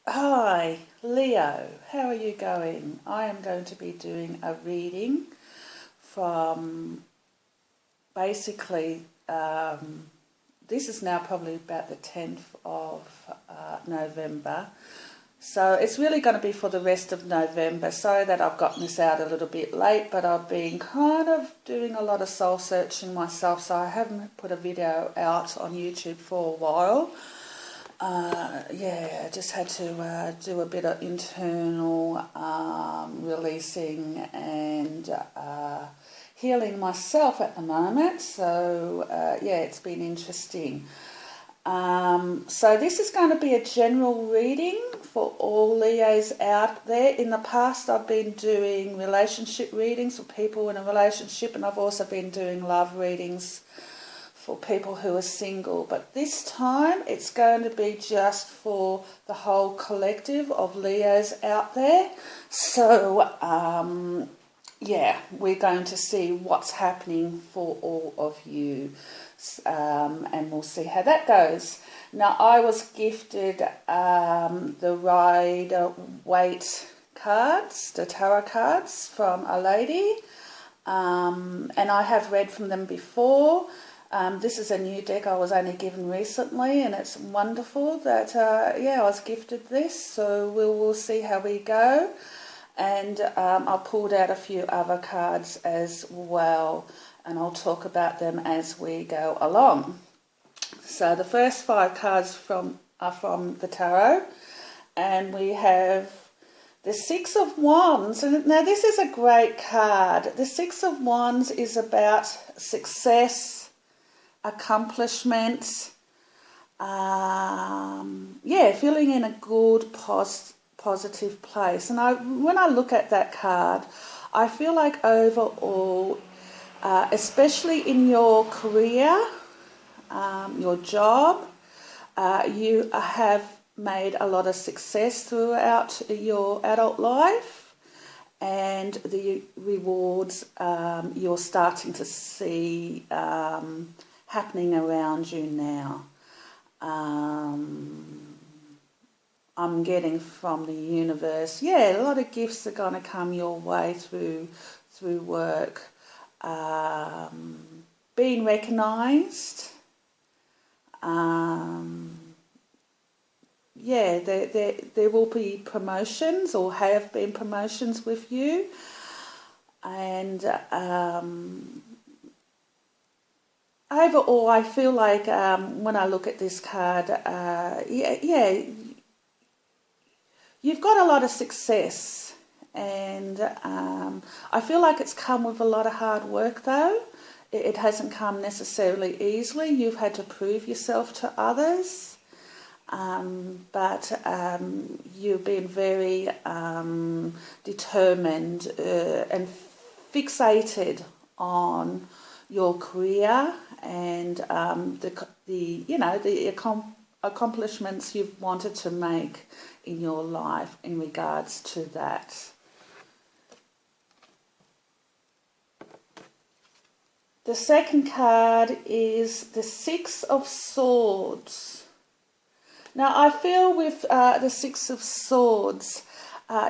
Hi, Leo, how are you going? I am going to be doing a reading from basically, this is now probably about the 10th of November. So it's really going to be for the rest of November. Sorry that I've gotten this out a little bit late, but I've been kind of doing a lot of soul searching myself, so I haven't put a video out on YouTube for a while. I just had to do a bit of internal releasing and healing myself at the moment. So, it's been interesting. So this is going to be a general reading for all Leos out there. In the past, I've been doing relationship readings for people in a relationship, and I've also been doing love readings for people who are single, but this time it's going to be just for the whole collective of Leos out there. So we're going to see what's happening for all of you, and we'll see how that goes. Now, I was gifted the Rider-Waite cards, the tarot cards from a lady, and I have read from them before. This is a new deck I was only given recently, and it's wonderful that, I was gifted this, so we'll see how we go. And I pulled out a few other cards as well, and I'll talk about them as we go along. So the first 5 cards are from the tarot, and we have the 6 of Wands. And now this is a great card. The 6 of Wands is about success, accomplishments, feeling in a good, positive place. And when I look at that card, I feel like overall, especially in your career, your job, you have made a lot of success throughout your adult life, and the rewards you're starting to see happening around you now. I'm getting from the universe, a lot of gifts are going to come your way through work. Being recognised. There will be promotions or have been promotions with you. And overall, I feel like when I look at this card, you've got a lot of success, and I feel like it's come with a lot of hard work though. It hasn't come necessarily easily. You've had to prove yourself to others, but you've been very determined and fixated on your career and the accomplishments you've wanted to make in your life in regards to that. The second card is the 6 of Swords. Now, I feel with the 6 of Swords,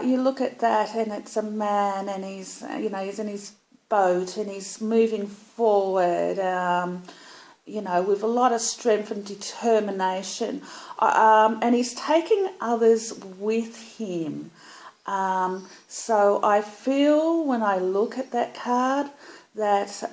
you look at that and it's a man, and he's in his boat and he's moving forward, with a lot of strength and determination, and he's taking others with him. So I feel when I look at that card that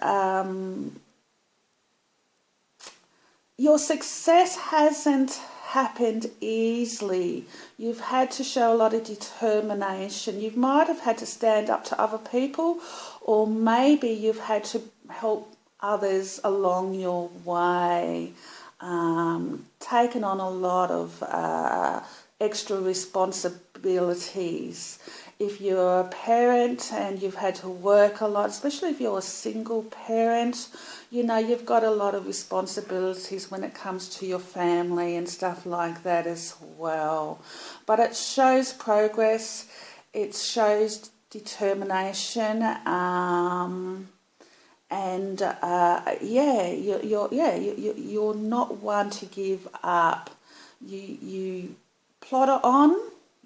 your success hasn't happened easily. You've had to show a lot of determination. You might have had to stand up to other people, or maybe you've had to help others along your way, taken on a lot of extra responsibilities. If you're a parent and you've had to work a lot, especially if you're a single parent, you've got a lot of responsibilities when it comes to your family and stuff like that as well. But it shows progress, it shows determination, and you're not one to give up. You plod on,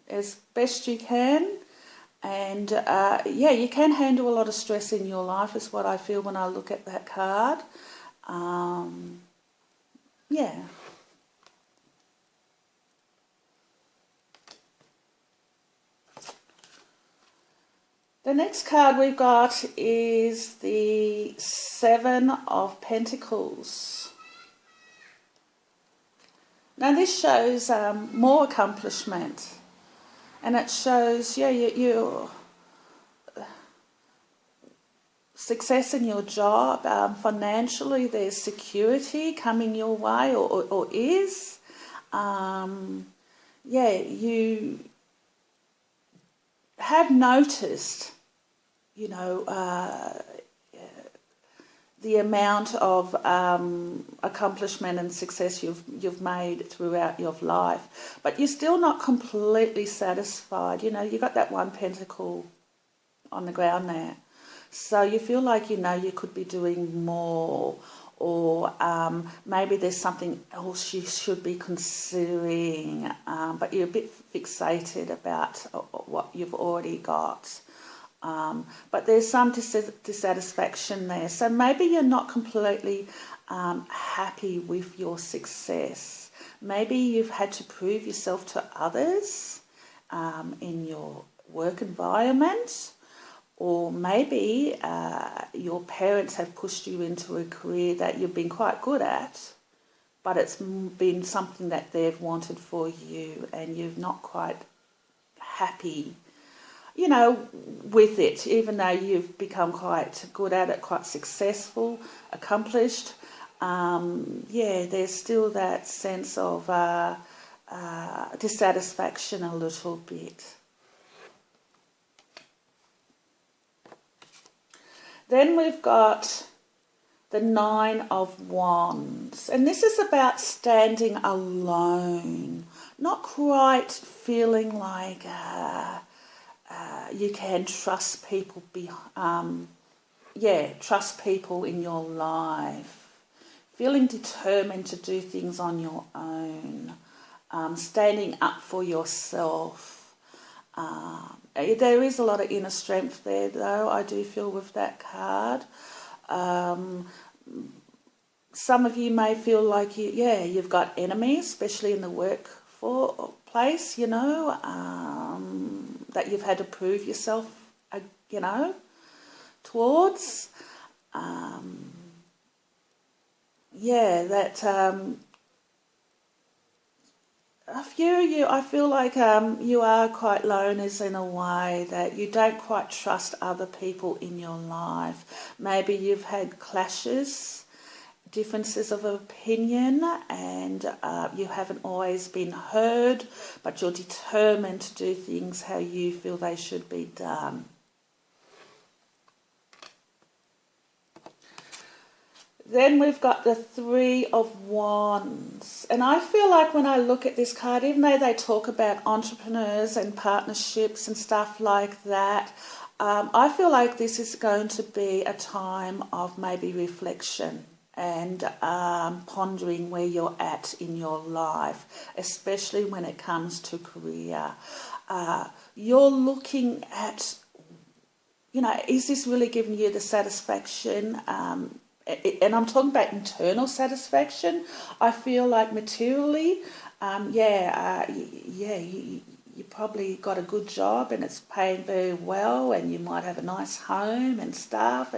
as best you can. And yeah, you can handle a lot of stress in your life is what I feel when I look at that card. Yeah. The next card we've got is the Seven of Pentacles. Now this shows more accomplishment, and it shows, yeah, you success in your job. Financially, there's security coming your way, or is. Yeah, you have noticed, you know, the amount of accomplishment and success you've made throughout your life, but you're still not completely satisfied. You know, you got that one pentacle on the ground there, so you feel like, you know, you could be doing more, or maybe there's something else you should be considering, but you're a bit fixated about what you've already got. But there's some dissatisfaction there. So maybe you're not completely happy with your success. Maybe you've had to prove yourself to others in your work environment, or maybe your parents have pushed you into a career that you've been quite good at, but it's been something that they've wanted for you and you've not quite happy, you know, with it, even though you've become quite good at it, quite successful, accomplished. Yeah, there's still that sense of dissatisfaction a little bit. Then we've got the Nine of Wands, and this is about standing alone, not quite feeling like you can trust people. Trust people in your life, feeling determined to do things on your own, standing up for yourself. There is a lot of inner strength there, though, I do feel, with that card. Some of you may feel like you've got enemies, especially in the workplace, you know, that you've had to prove yourself, you know, towards. I feel like you are quite loners in a way, that you don't quite trust other people in your life. Maybe you've had clashes, differences of opinion, and you haven't always been heard, but you're determined to do things how you feel they should be done. Then we've got the Three of Wands. And I feel like when I look at this card, even though they talk about entrepreneurs and partnerships and stuff like that, I feel like this is going to be a time of maybe reflection and pondering where you're at in your life, especially when it comes to career. You're looking at, you know, is this really giving you the satisfaction? And I'm talking about internal satisfaction. I feel like materially, you probably got a good job and it's paying very well, and you might have a nice home and stuff.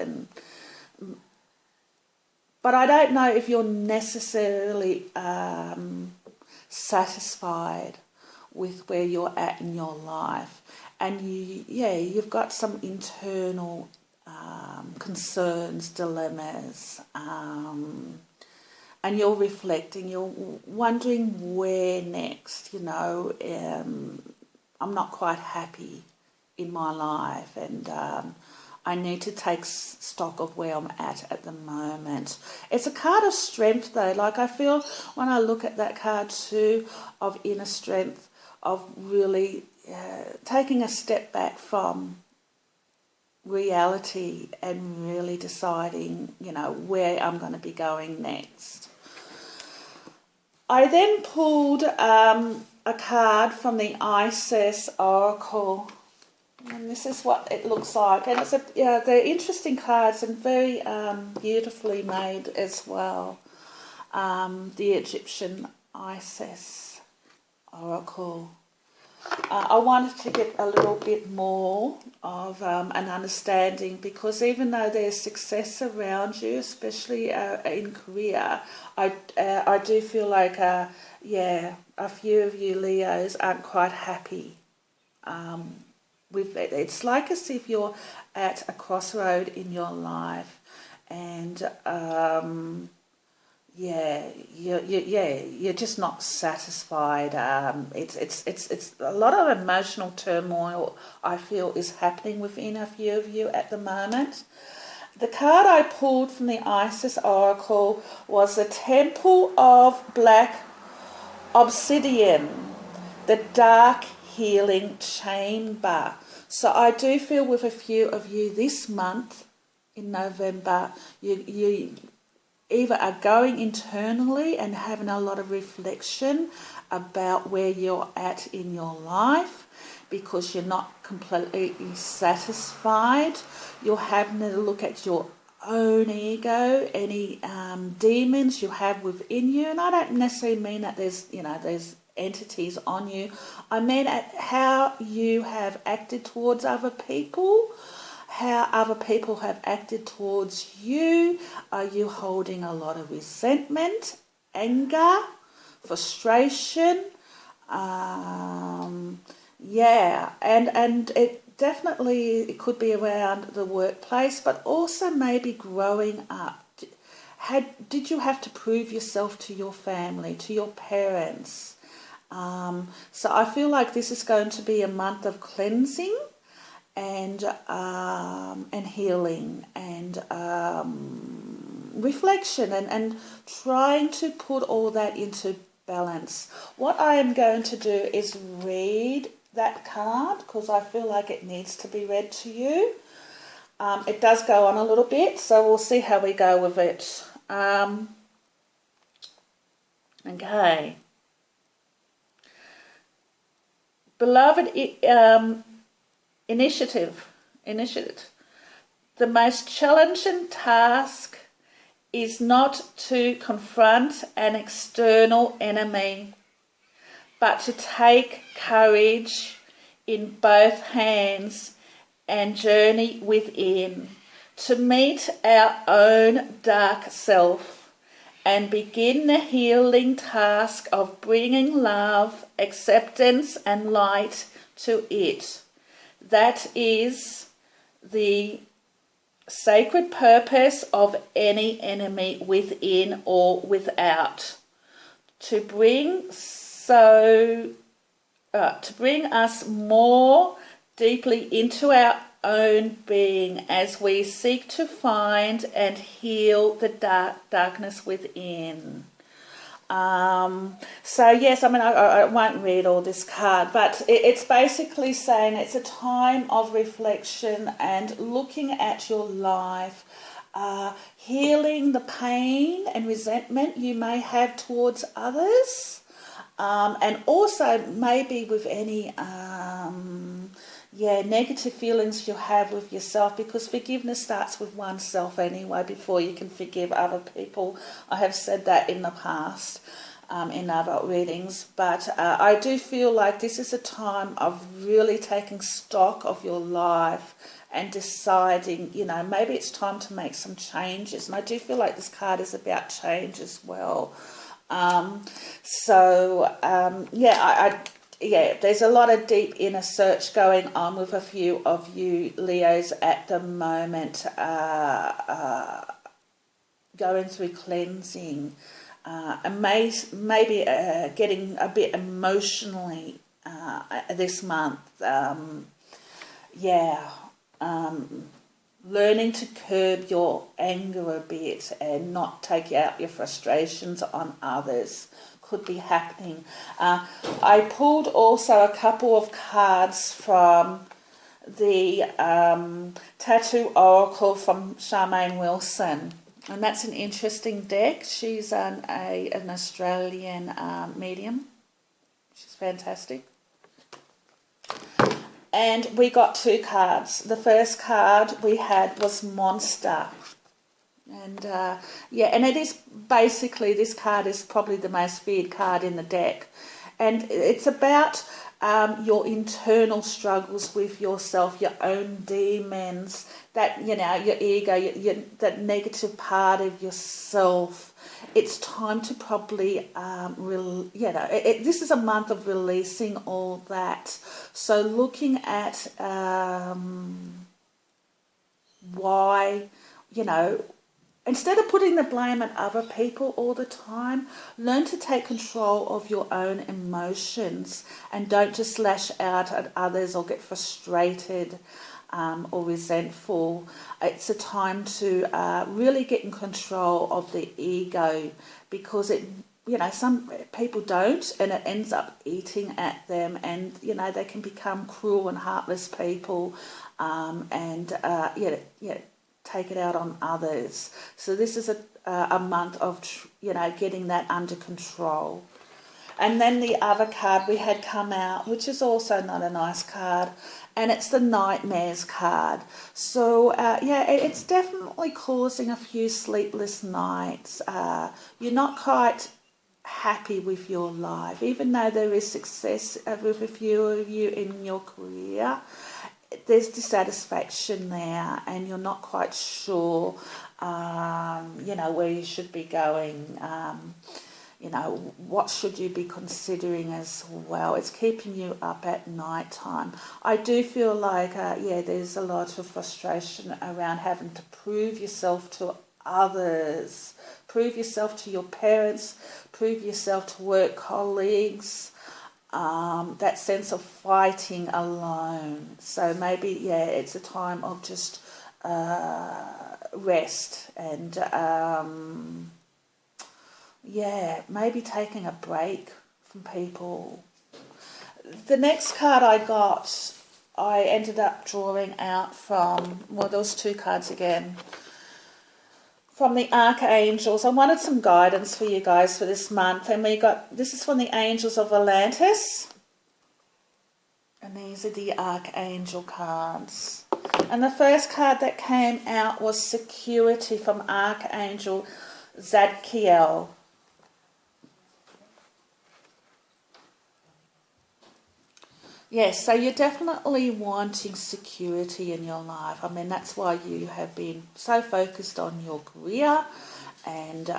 But I don't know if you're necessarily satisfied with where you're at in your life, and you've got some internal concerns, dilemmas, and you're reflecting, you're wondering where next, you know. I'm not quite happy in my life, and I need to take stock of where I'm at the moment. It's a card of strength, though. Like, I feel when I look at that card too, of inner strength, of really taking a step back from reality and really deciding, you know, where I'm going to be going next. I then pulled a a card from the Isis Oracle. And this is what it looks like. And it's they're interesting cards and very beautifully made as well. The Egyptian Isis Oracle. I wanted to get a little bit more of an understanding, because even though there's success around you, especially in career, I do feel like, a few of you Leos aren't quite happy with it. It's like as if you're at a crossroad in your life, and you're just not satisfied. It's a lot of emotional turmoil, I feel, is happening within a few of you at the moment. The card I pulled from the Isis Oracle was the Temple of Black Obsidian, the Dark Healing Chamber. So I do feel with a few of you this month in November, you either are going internally and having a lot of reflection about where you're at in your life, because you're not completely satisfied. You're having to look at your own ego, any demons you have within you. And I don't necessarily mean that there's entities on you. I mean at how you have acted towards other people, how other people have acted towards you. Are you holding a lot of resentment, anger, frustration? And it definitely could be around the workplace, but also maybe growing up. Did you have to prove yourself to your family, to your parents? So I feel like this is going to be a month of cleansing and healing and reflection and trying to put all that into balance. What I am going to do is read that card, because I feel like it needs to be read to you. It does go on a little bit, so we'll see how we go with it. Okay. Beloved, initiative. The most challenging task is not to confront an external enemy, but to take courage in both hands and journey within, to meet our own dark self and begin the healing task of bringing love, acceptance and light to it. That is the sacred purpose of any enemy, within or without, to bring us more deeply into our own being as we seek to find and heal the darkness within. So yes, I mean, I won't read all this card, but it's basically saying it's a time of reflection and looking at your life, healing the pain and resentment you may have towards others, and also maybe with any negative feelings you have with yourself, because forgiveness starts with oneself anyway before you can forgive other people. I have said that in the past in other readings, but I do feel like this is a time of really taking stock of your life and deciding, maybe it's time to make some changes. And I do feel like this card is about change as well. There's a lot of deep inner search going on with a few of you Leos at the moment, going through cleansing, and maybe getting a bit emotionally this month. Learning to curb your anger a bit and not take out your frustrations on others could be happening. I pulled also a couple of cards from the Tattoo Oracle from Charmaine Wilson, and that's an interesting deck. She's an Australian medium. She's fantastic. And we got 2 cards. The first card we had was Monster. And yeah, and it is basically, this card is probably the most feared card in the deck. And it's about your internal struggles with yourself, your own demons, that, you know, your ego, that negative part of yourself. It's time to probably, this is a month of releasing all that. So looking at why, you know, instead of putting the blame on other people all the time, learn to take control of your own emotions and don't just lash out at others or get frustrated or resentful. It's a time to really get in control of the ego, because it, you know, some people don't, and it ends up eating at them, and, you know, they can become cruel and heartless people, take it out on others. So this is a month of, you know, getting that under control. And then the other card we had come out, which is also not a nice card, and it's the Nightmares card. So, it's definitely causing a few sleepless nights. You're not quite happy with your life, even though there is success with a few of you in your career. There's dissatisfaction there, and you're not quite sure, where you should be going. What should you be considering as well? It's keeping you up at night time. I do feel like, there's a lot of frustration around having to prove yourself to others, prove yourself to your parents, prove yourself to work colleagues. That sense of fighting alone. So maybe, it's a time of just rest and, maybe taking a break from people. The next card I got, I ended up drawing out from, there was 2 cards again, from the Archangels. I wanted some guidance for you guys for this month, and this is from the Angels of Atlantis, and these are the Archangel cards. And the first card that came out was Security from Archangel Zadkiel. Yes, so you're definitely wanting security in your life. I mean, that's why you have been so focused on your career and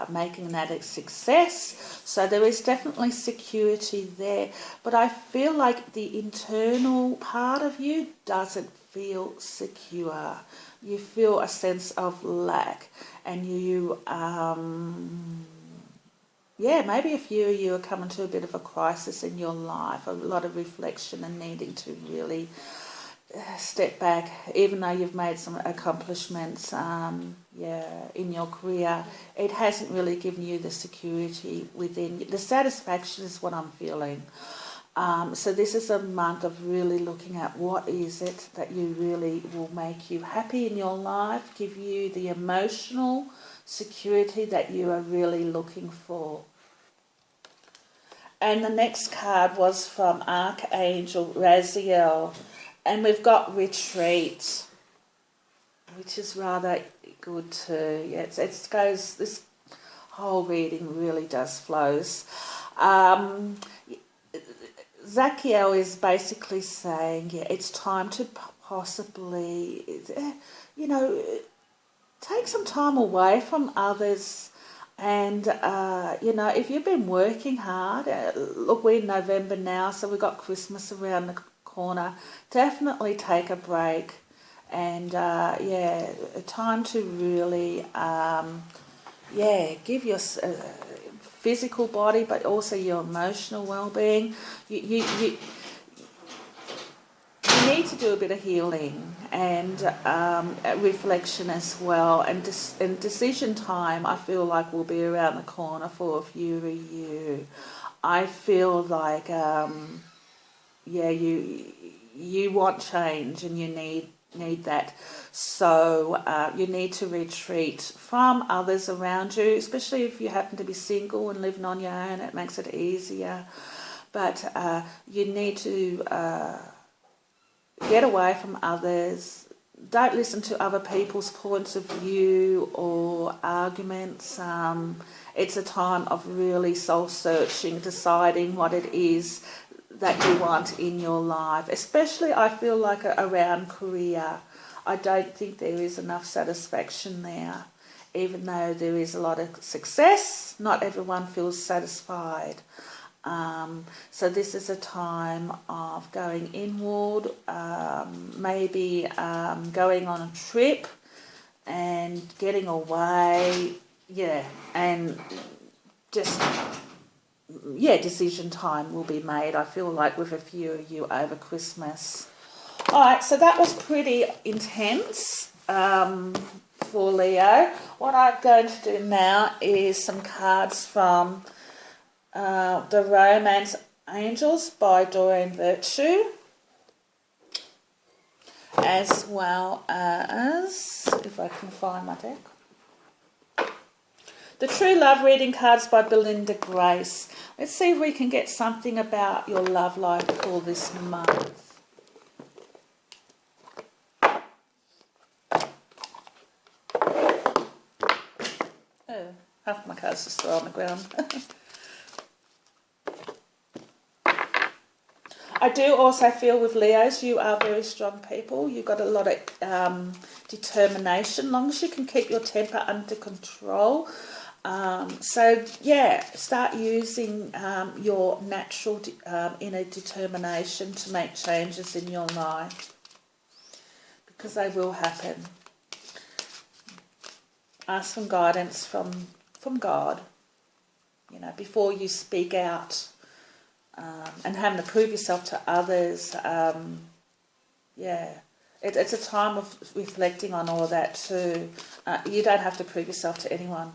making that a success. So there is definitely security there. But I feel like the internal part of you doesn't feel secure. You feel a sense of lack, and you... maybe a few of you are coming to a bit of a crisis in your life, a lot of reflection and needing to really step back, even though you've made some accomplishments in your career. It hasn't really given you the security within. The satisfaction is what I'm feeling. So this is a month of really looking at what is it that you really will make you happy in your life, give you the emotional security that you are really looking for. And the next card was from Archangel Raziel, and we've got Retreat, which is rather good too. Yeah, it goes. This whole reading really does flows. Zakiel is basically saying, it's time to possibly, take some time away from others. And, if you've been working hard, look, we're in November now, so we've got Christmas around the corner. Definitely take a break. And, a time to really, give your physical body, but also your emotional well-being. You need to do a bit of healing and reflection as well, and decision time I feel like will be around the corner for a few of you. I feel like you want change and you need that, so you need to retreat from others around you, especially if you happen to be single and living on your own. It makes it easier. but you need to get away from others. Don't listen to other people's points of view or arguments. It's a time of really soul-searching, deciding what it is that you want in your life. Especially, I feel like around career. I don't think there is enough satisfaction there. Even though there is a lot of success, not everyone feels satisfied. So this is a time of going inward, maybe going on a trip and getting away, and just, decision time will be made, I feel like, with a few of you over Christmas. All right, so that was pretty intense for Leo. What I'm going to do now is some cards from The Romance Angels by Doreen Virtue, as well as, if I can find my deck, The True Love Reading cards by Belinda Grace. Let's see if we can get something about your love life for this month. Oh, half my cards just thrown on the ground. I do also feel with Leos, you are very strong people. You've got a lot of determination, as long as you can keep your temper under control. So, start using your natural inner determination to make changes in your life, because they will happen. Ask for guidance from God, before you speak out. And having to prove yourself to others, it's a time of reflecting on all that too. You don't have to prove yourself to anyone.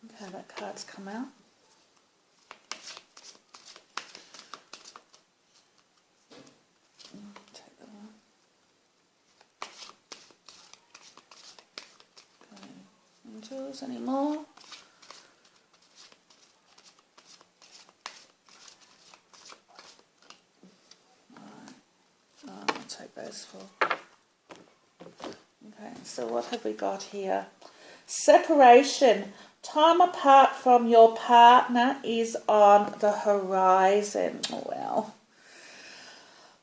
Okay, that card's come out. Anymore. I'll take those for. Okay, so what have we got here? Separation. Time apart from your partner is on the horizon. Oh, wow.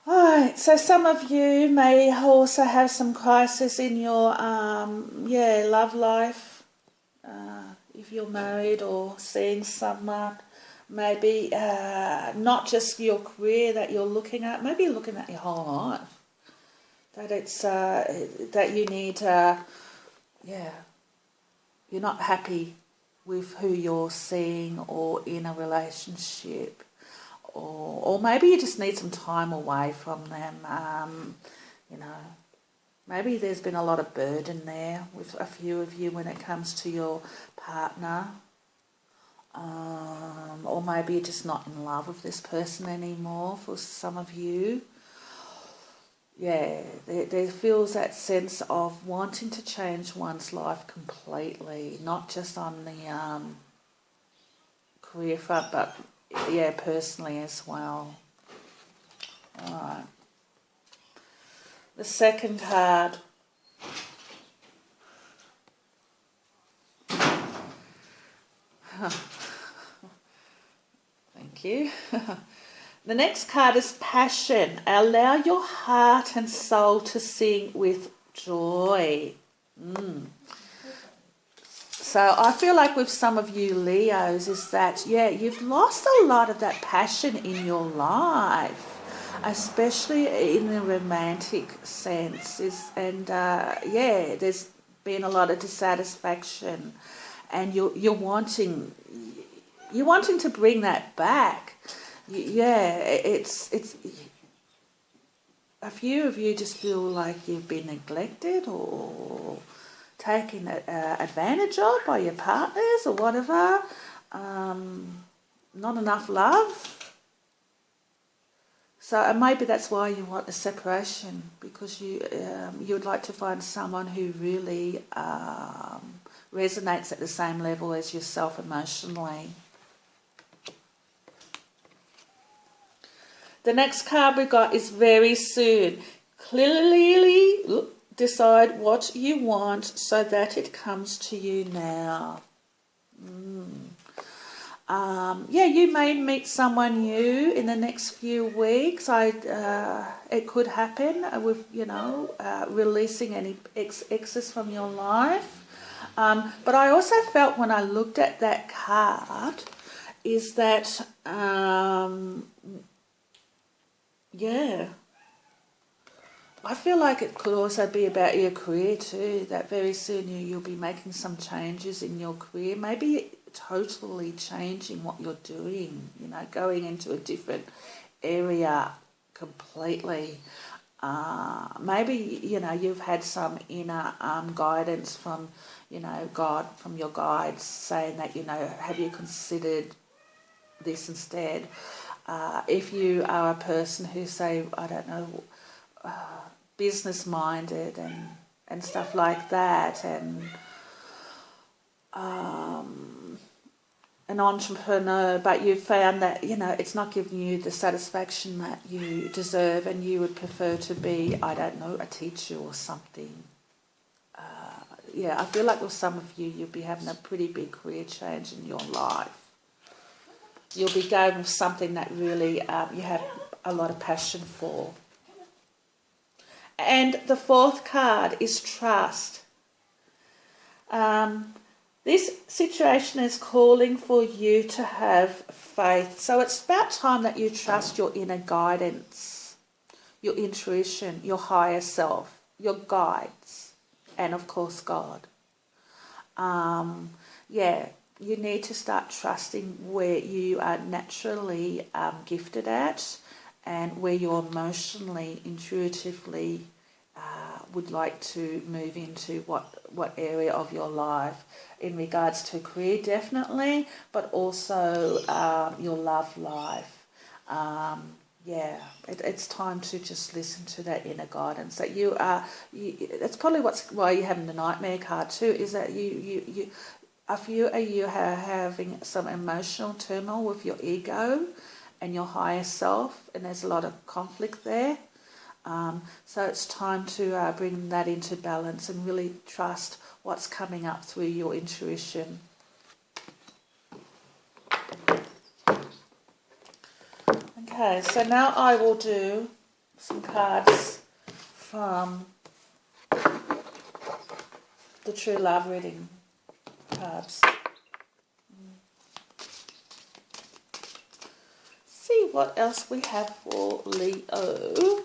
Alright, so some of you may also have some crisis in your love life. If you're married or seeing someone, maybe not just your career that you're looking at, maybe you're looking at your whole life. That it's that you need, you're not happy with who you're seeing or in a relationship, or maybe you just need some time away from them. Maybe there's been a lot of burden there with a few of you when it comes to your partner. Or maybe you're just not in love with this person anymore for some of you. Yeah, there feels that sense of wanting to change one's life completely, not just on the career front, but personally as well. All right. The second card. Thank you. The next card is passion. Allow your heart and soul to sing with joy. So I feel like with some of you Leos is that, you've lost a lot of that passion in your life, especially in the romantic sense. There's been a lot of dissatisfaction, and you're wanting to bring that back. It's a few of you just feel like you've been neglected or taken advantage of by your partners or whatever. Not enough love. So and maybe that's why you want a separation, because you would like to find someone who really resonates at the same level as yourself emotionally. The next card we got is very soon. Clearly decide what you want so that it comes to you now. Yeah, you may meet someone new in the next few weeks. It could happen with, releasing any excess from your life. But I also felt when I looked at that card is that, yeah, I feel like it could also be about your career too, that very soon you'll be making some changes in your career, maybe totally changing what you're doing, going into a different area completely. Maybe, you've had some inner guidance from, God, from your guides saying that, have you considered this instead? If you are a person who, say, I don't know, business minded and stuff like that, and an entrepreneur, but you found that it's not giving you the satisfaction that you deserve, and you would prefer to be, I don't know, a teacher or something. Yeah, I feel like with some of you, you'll be having a pretty big career change in your life. You'll be going with something that really you have a lot of passion for. And the fourth card is trust. This situation is calling for you to have faith. So it's about time that you trust your inner guidance, your intuition, your higher self, your guides, and of course God. Yeah, you need to start trusting where you are naturally gifted at, and where you're emotionally, intuitively would like to move into what area of your life, in regards to career definitely, but also your love life. Yeah, it's time to just listen to that inner guidance that you are. That's probably why you're having the nightmare card too. Is that a few of you are having some emotional turmoil with your ego and your higher self, and there's a lot of conflict there. So it's time to bring that into balance and really trust what's coming up through your intuition. Okay, so now I will do some cards from the True Love reading cards. See what else we have for Leo.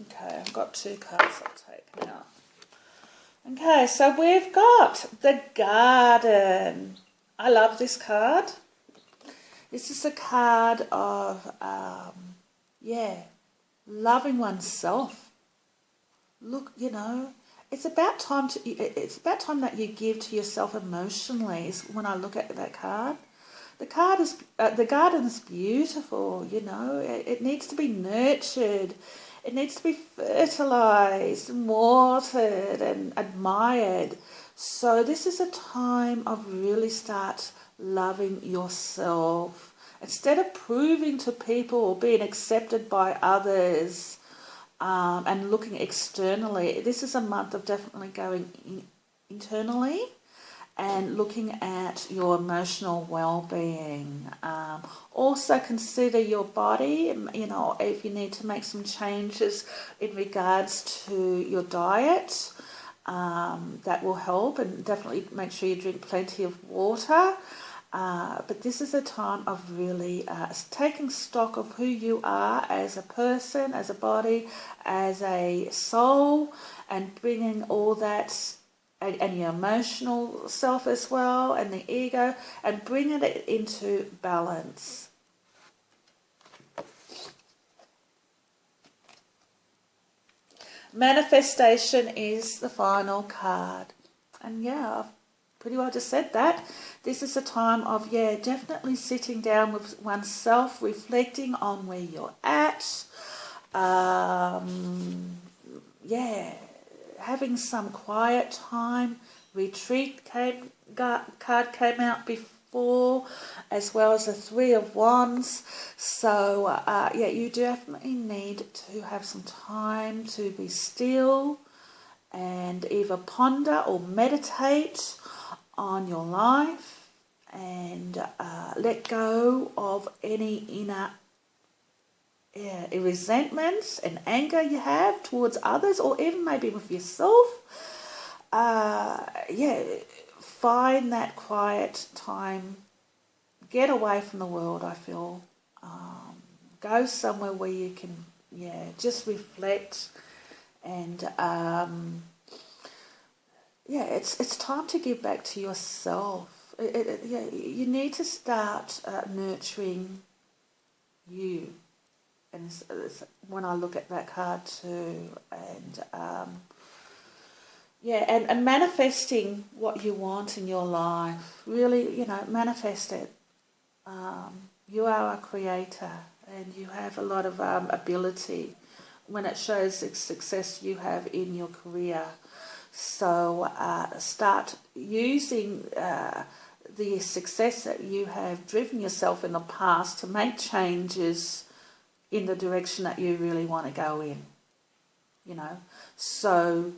Okay, I've got two cards I'll take now. Okay, so we've got the Garden. I love this card. This is a card of, loving oneself. Look, it's about time that you give to yourself emotionally. Is when I look at that card. The garden is beautiful. It needs to be nurtured. It needs to be fertilized and watered and admired. So this is a time of really start loving yourself. Instead of proving to people or being accepted by others and looking externally, this is a month of definitely going internally and looking at your emotional well-being. Also consider your body, if you need to make some changes in regards to your diet, that will help, and definitely make sure you drink plenty of water. But this is a time of really taking stock of who you are as a person, as a body, as a soul, and bringing all that, and your emotional self as well, and the ego, and bringing it into balance. Manifestation is the final card. And yeah, I've pretty well just said that. This is a time of, yeah, definitely sitting down with oneself, reflecting on where you're at. Yeah, having some quiet time. Retreat card came out before, as well as the Three of Wands. So yeah, you definitely need to have some time to be still and either ponder or meditate on your life and let go of any inner resentments and anger you have towards others, or even maybe with yourself. Yeah, find that quiet time. Get away from the world, I feel. Go somewhere where you can, yeah, just reflect. And, yeah, it's time to give back to yourself. Yeah, you need to start nurturing you. And it's when I look at that card too. And, yeah, and manifesting what you want in your life. Really, you know, manifest it. You are a creator and you have a lot of ability when it shows the success you have in your career. So start using the success that you have driven yourself in the past to make changes in the direction that you really want to go in. You know, so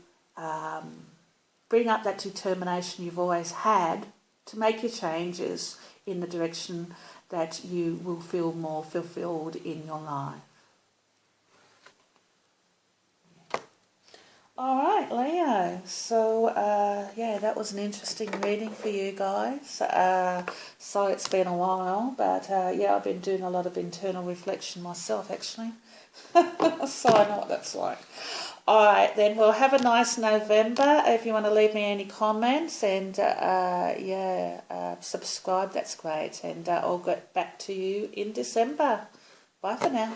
bring up that determination you've always had to make your changes in the direction that you will feel more fulfilled in your life. All right, Leo. So, yeah, that was an interesting reading for you guys. So it's been a while, but yeah, I've been doing a lot of internal reflection myself, actually. So I know what that's like. All right, then we'll have a nice November. If you want to leave me any comments and, yeah, subscribe, that's great. And I'll get back to you in December. Bye for now.